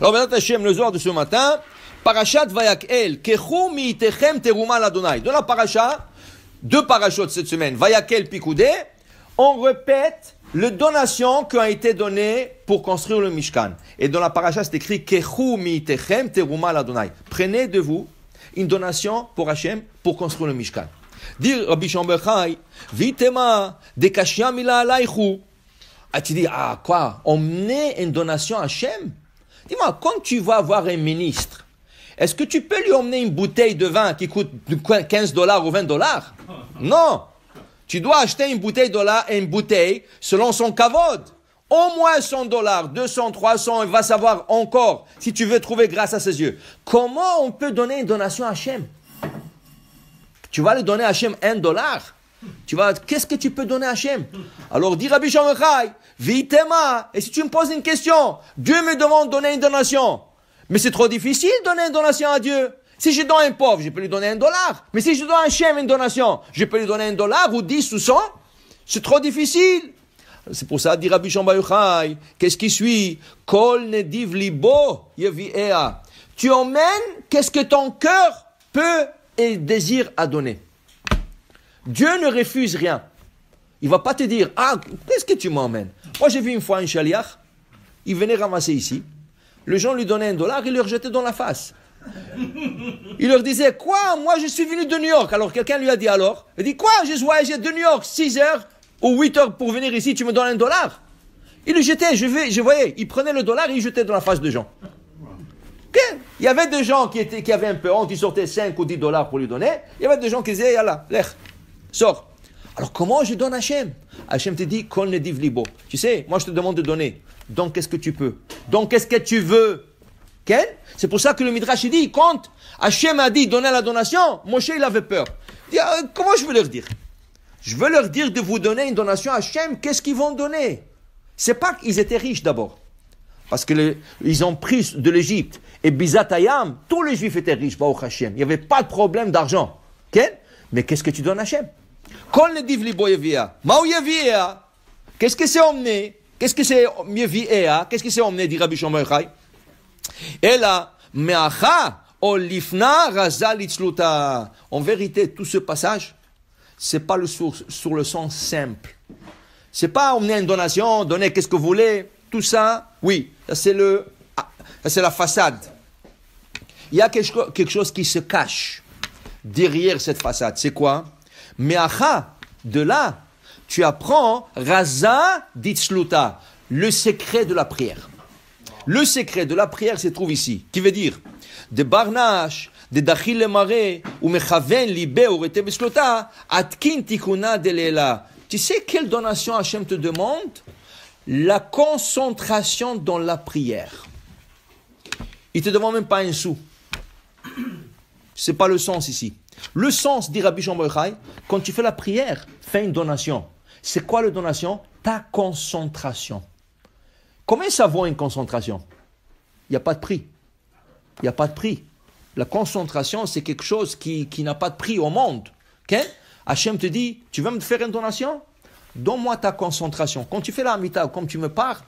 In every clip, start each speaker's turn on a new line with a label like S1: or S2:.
S1: Alors maintenant, Hachem, le Zohar de ce matin, Parashat Vayakel, Kechu mi'itechem teruma l'Adonai. Dans la paracha, 2 parachutes cette semaine, Vayakel Pikoudé, on répète les donations qui ont été données pour construire le Mishkan. Et dans la paracha, c'est écrit Kechu mi'itechem teruma l'Adonai. Prenez de vous une donation pour Hachem pour construire le Mishkan. Dire Rabbi Shimon bar Yochai, Vitema de kashia mila alaychu. Ah, tu dis, ah quoi, emmener une donation à Hachem? Dis-moi, quand tu vas voir un ministre, est-ce que tu peux lui emmener une bouteille de vin qui coûte $15 ou $20? Non. Tu dois acheter une bouteille selon son kavod. Au moins $100, 200, 300, il va savoir encore si tu veux trouver grâce à ses yeux. Comment on peut donner une donation à Hachem? Tu vas lui donner à Hachem $1. Qu'est-ce que tu peux donner à Hachem? Alors, dit Rabbi Shimon bar Yochai, Vitema, et si tu me poses une question, Dieu me demande de donner une donation. Mais c'est trop difficile de donner une donation à Dieu. Si je donne un pauvre, je peux lui donner $1. Mais si je donne à Hachem une donation, je peux lui donner $1 ou 10 ou 100. C'est trop difficile. C'est pour ça, dit Rabbi Shimon bar Yochai, qu'est-ce qui suit? Kol nediv libo yevi'ea. Tu emmènes qu'est-ce que ton cœur peut et désire à donner. Dieu ne refuse rien. Il ne va pas te dire, ah, qu'est-ce que tu m'emmènes? Moi, j'ai vu une fois un shaliach, il venait ramasser ici. Les gens lui donnaient $1, il leur jetait dans la face. Il leur disait, quoi? Moi, je suis venu de New York. Alors, quelqu'un lui a dit, alors? Il dit, quoi? J'ai voyagé de New York 6 heures ou 8 heures pour venir ici, tu me donnes $1? Il le jetait, je voyais, il prenait le dollar et il jetait dans la face des gens. Okay. Il y avait des gens qui avaient un peu honte, ils sortaient 5 ou $10 pour lui donner. Il y avait des gens qui disaient, yallah, lech, sors. Alors comment je donne à Hachem? Hachem te dit, kol nediv libo. Tu sais, moi je te demande de donner. Donc qu'est-ce que tu peux? Donc qu'est-ce que tu veux? Okay? C'est pour ça que le Midrash dit, quand Hachem a dit donner la donation, Moshe il avait peur. Il dit, comment je veux leur dire? Je veux leur dire de vous donner une donation à Hachem, qu'est-ce qu'ils vont donner? C'est pas qu'ils étaient riches d'abord. Parce que ils ont pris de l'Égypte. Et Bizatayam, tous les Juifs étaient riches, Baruch Hashem. Il n'y avait pas de problème d'argent. Okay? Mais qu'est-ce que tu donnes à Hachem? Kol nediv libo yevi'ea. Ma'u yevi'ea. Qu'est-ce que c'est emmené? Qu'est-ce que c'est yevi'ea? Qu'est-ce que c'est emmené, dit Rabbi Shimon bar Yochai? Ela me'acha o lifna raza litzluta. En vérité, tout ce passage, c'est pas sur le sens simple. C'est pas emmener une donation, donner qu'est-ce que vous voulez. Tout ça, oui, ça c'est la façade. Il y a quelque chose qui se cache derrière cette façade. C'est quoi? Me'acha, de là, tu apprends Raza ditzluta, le secret de la prière. Le secret de la prière se trouve ici, qui veut dire de barnash, de dachil le mare, ou mechaven libe ou rete besluta, atkin tikuna de lela. Tu sais quelle donation Hachem te demande? La concentration dans la prière. Il ne te demande même pas un sou. Ce n'est pas le sens ici. Le sens, dit Rabbi Shimon bar Yochai, quand tu fais la prière, fais une donation. C'est quoi la donation? Ta concentration. Combien ça vaut une concentration? Il n'y a pas de prix. Il n'y a pas de prix. La concentration, c'est quelque chose qui n'a pas de prix au monde. Okay? Hachem te dit, tu veux me faire une donation? Donne-moi ta concentration. Quand tu fais la mita, comme tu me parles,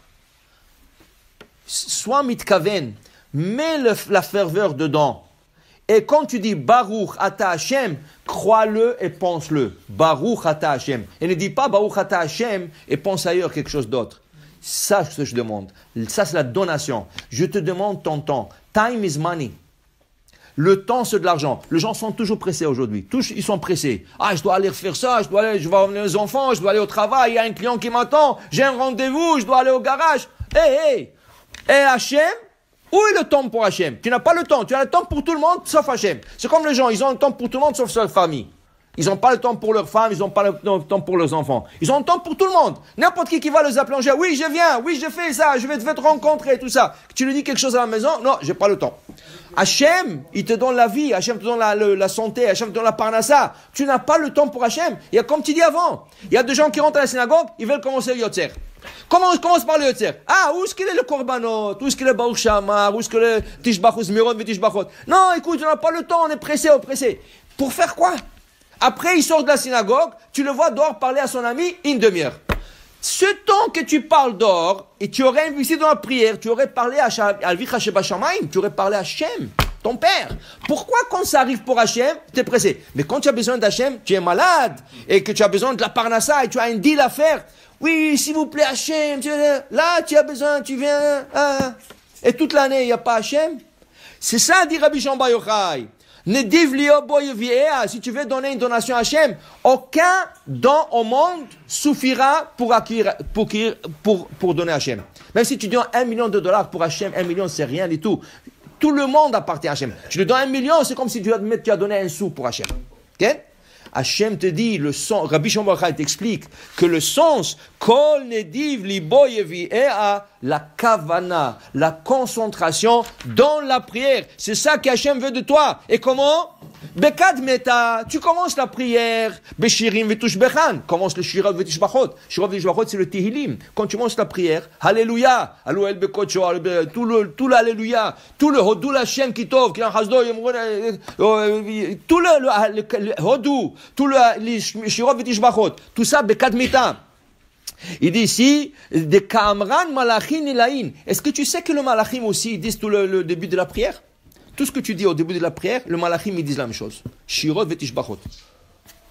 S1: sois mitkaven, mets la ferveur dedans. Et quand tu dis Baruch Ata Hashem, crois-le et pense-le. Baruch Ata Hashem. Et ne dis pas Baruch Ata Hashem et pense ailleurs quelque chose d'autre. Ça, ce que je demande. Ça, c'est la donation. Je te demande ton temps. Time is money. Le temps, c'est de l'argent. Les gens sont toujours pressés aujourd'hui. Tous, ils sont pressés. Ah, je dois aller faire ça, je vais emmener les enfants, je dois aller au travail, il y a un client qui m'attend, j'ai un rendez-vous, je dois aller au garage. Hey! Et Hachem, où est le temps pour Hachem? Tu n'as pas le temps. Tu as le temps pour tout le monde, sauf Hachem. C'est comme les gens, ils ont le temps pour tout le monde, sauf leur famille. Ils n'ont pas le temps pour leurs femmes, ils n'ont pas le temps pour leurs enfants. Ils ont le temps pour tout le monde. N'importe qui va les appeler, oui, je viens, oui, je fais ça, je vais te rencontrer, tout ça. Tu lui dis quelque chose à la maison, non, j'ai pas le temps. Hachem, il te donne la vie, Hachem te donne la santé, Hachem te donne la parnassa. Tu n'as pas le temps pour Hachem. Il y a comme tu dis avant, il y a des gens qui rentrent à la synagogue, ils veulent commencer le Yotzer. Comment on commence par le Yotzer? Ah, où est-ce qu'il est le Korbanot? Où est-ce qu'il est le Baruch Shamar? Où est-ce que le Tishbachos Miron et Tishbachot? Non, écoute, on n'a pas le temps, on est pressé, Pour faire quoi? Après, il sort de la synagogue, tu le vois dehors parler à son ami une demi-heure. Ce temps que tu parles d'or, et tu aurais investi dans la prière, tu aurais parlé à Alvicha Sheba Shamayim, tu aurais parlé à Hachem, ton père. Pourquoi quand ça arrive pour Hachem, tu es pressé? Mais quand tu as besoin d'Hachem, tu es malade, et que tu as besoin de la parnassa, et tu as un deal à faire. Oui, s'il vous plaît, Hachem, là tu as besoin, tu viens, et toute l'année, il n'y a pas Hachem. C'est ça, dit Rabbi Shimon Bar Yochai. Si tu veux donner une donation à Hachem, aucun don au monde suffira pour donner à Hachem. Même si tu donnes $1 million pour Hachem, 1 million c'est rien du tout. Tout le monde appartient à Hachem. Tu lui donnes 1 million, c'est comme si tu as donné un sou pour Hachem. Okay? Hachem te dit, le sens, Rabbi Shimon Bar Yochai t'explique que le sens, kol nediv libo yevi'ea, la kavana, la concentration dans la prière. C'est ça qu'Hachem veut de toi. Et comment? Bekad meta, tu commences la prière. Beshirim vetushbechan, commence le shirot vetushbachot. Shirot vetushbachot, c'est le Tehillim. Quand tu commences la prière, Alléluia, Allouel bekocho, tout l'Alléluia, tout le Hodou l'Hachem kitov, qui en hasdo, tout le Hodou, tout le shirot vetushbachot, tout ça, Bekad meta. Il dit ici, des kamran malachim ilahin. Est-ce que tu sais que le malachim aussi, ils disent tout le début de la prière? Tout ce que tu dis au début de la prière, le malachim, ils disent la même chose. Shirot vetishbachot.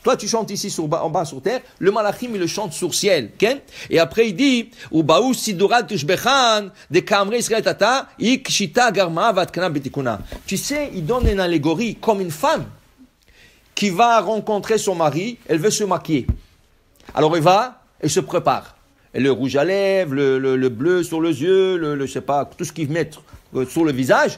S1: Toi, tu chantes ici en bas sur terre, le malachim, il le chante sur ciel. Okay? Et après, il dit, Ubaou sidurat tushbechan, de kamre Israël tata, ik shita garma vatkana betikuna. Tu sais, il donne une allégorie comme une femme qui va rencontrer son mari, elle veut se maquiller. Alors, elle va, elle se prépare. Et le rouge à lèvres, le bleu sur les yeux, je sais pas, tout ce qu'ils mettent sur le visage,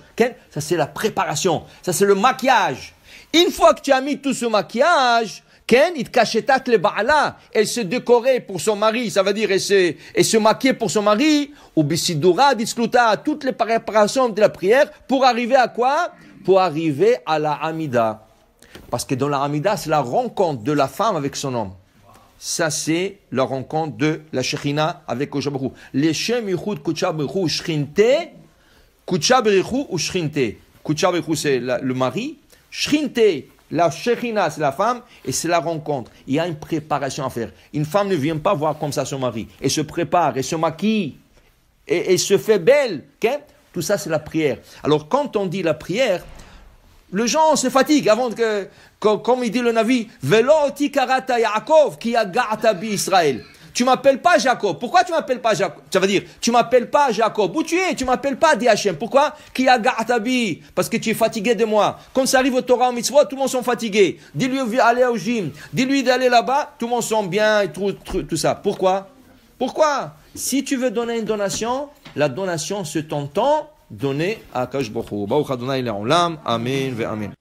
S1: ça c'est la préparation, ça c'est le maquillage. Une fois que tu as mis tout ce maquillage, elle se décorait pour son mari, ça veut dire elle se maquillait pour son mari, ou bisidura, ditzluta, toutes les préparations de la prière, pour arriver à quoi? Pour arriver à la Hamida. Parce que dans la Hamida, c'est la rencontre de la femme avec son homme. Ça, c'est la rencontre de la Shekhinah avec Kodesh Baruch Hu. Les Shem Yichud Kodesh Baruch Hu Shrinte, Kodesh Baruch Hu ou Shrinte. Kodesh Baruch Hu, c'est le mari. Shrinte, la Shekhinah, c'est la femme. Et c'est la rencontre. Il y a une préparation à faire. Une femme ne vient pas voir comme ça son mari. Elle se prépare, elle se maquille. Et elle se fait belle. Okay? Tout ça, c'est la prière. Alors, quand on dit la prière, le gens se fatiguent avant que, comme il dit le Navi, Velo ti karata Yaakov ki agata bi Israël. Tu m'appelles pas Jacob. Pourquoi tu m'appelles pas Jacob? Ça veut dire, tu m'appelles pas Jacob. Où tu es? Tu m'appelles pas Hachem. Pourquoi? Ki agata bi. Parce que tu es fatigué de moi. Quand ça arrive au Torah, au mitzvot, tout le monde sont fatigués. Dis-lui d'aller au gym. Dis-lui d'aller là-bas. Tout le monde sont bien et tout ça. Pourquoi? Si tu veux donner une donation, la donation se t'entend donner à Akash Baruch Hu. Baruch Adonai Le'olam. Amen ve Amen.